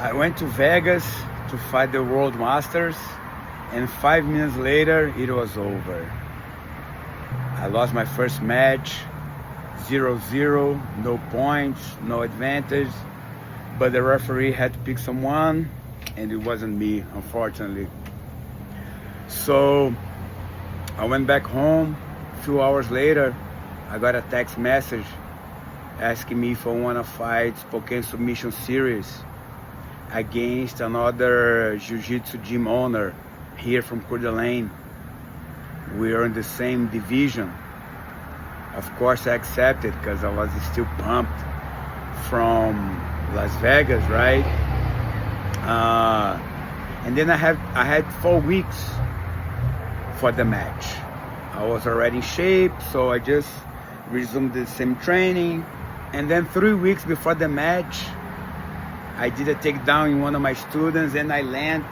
I went to Vegas to fight the World Masters, and 5 minutes later, it was over. I lost my first match, 0-0, no points, no advantage, but the referee had to pick someone, and it wasn't me, unfortunately. So I went back home. A few hours later, I got a text message asking me if I want to fight Spokane Submission Series against another Jiu-Jitsu gym owner here from Coeur. We are in the same division. Of course, I accepted because I was still pumped from Las Vegas, right? And then I had 4 weeks for the match. I was already in shape, so I just resumed the same training. And then 3 weeks before the match, I did a takedown in one of my students, and I landed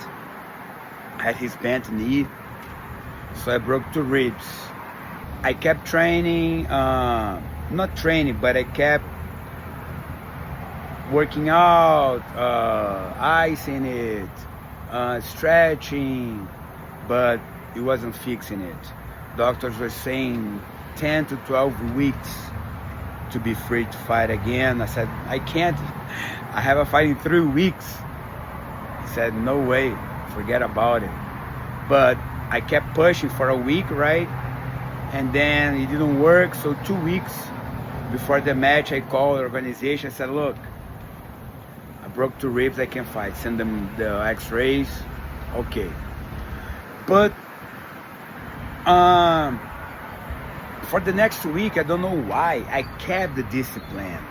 at his bent knee. So I broke 2 ribs. I kept training, not training, but I kept working out, icing it, stretching, but it wasn't fixing it. Doctors were saying 10 to 12 weeks to be free to fight again. I said, I can't. I have a fight in 3 weeks. He said, no way, forget about it. But I kept pushing for a week, right? And then it didn't work, so 2 weeks before the match, I called the organization. I said, look, I broke 2 ribs, I can fight. Send them the x-rays. Okay. But for the next week, I don't know why, I kept the discipline.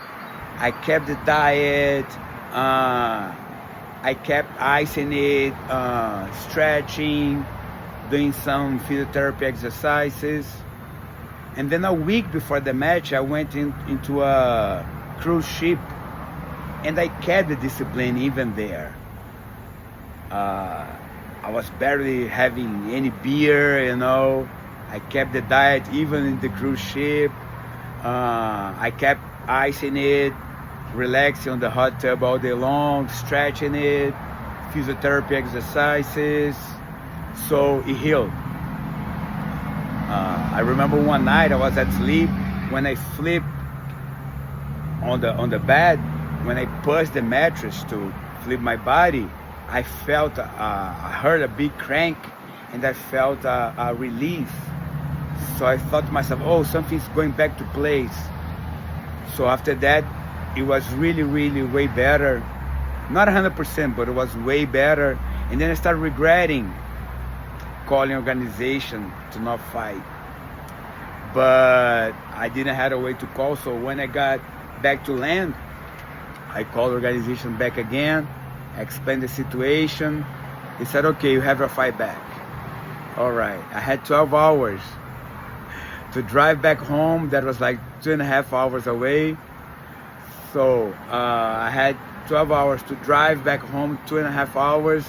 I kept the diet. I kept icing it, stretching, doing some physiotherapy exercises. And then a week before the match, I went into a cruise ship, and I kept the discipline even there. I was barely having any beer, you know. I kept the diet even in the cruise ship. I kept icing it, relaxing on the hot tub all day long, stretching it, physiotherapy exercises. So it healed. I remember one night I was at sleep. When I flipped on the bed, when I pushed the mattress to flip my body, I felt, I heard a big crank, and I felt a relief. So I thought to myself, oh, something's going back to place. So after that, it was really, really way better. Not 100%, but it was way better. And then I started regretting calling organization to not fight. But I didn't have a way to call, so when I got back to land, I called the organization back again, explained the situation. They said, okay, you have your fight back. All right, I had 12 hours to drive back home. That was like 2.5 hours away. So I had 12 hours to drive back home, 2.5 hours,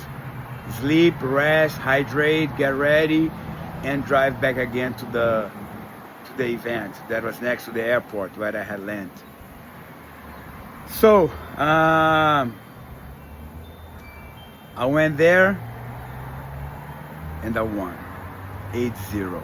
sleep, rest, hydrate, get ready, and drive back again to the event that was next to the airport where I had landed. So I went there and I won 8-0.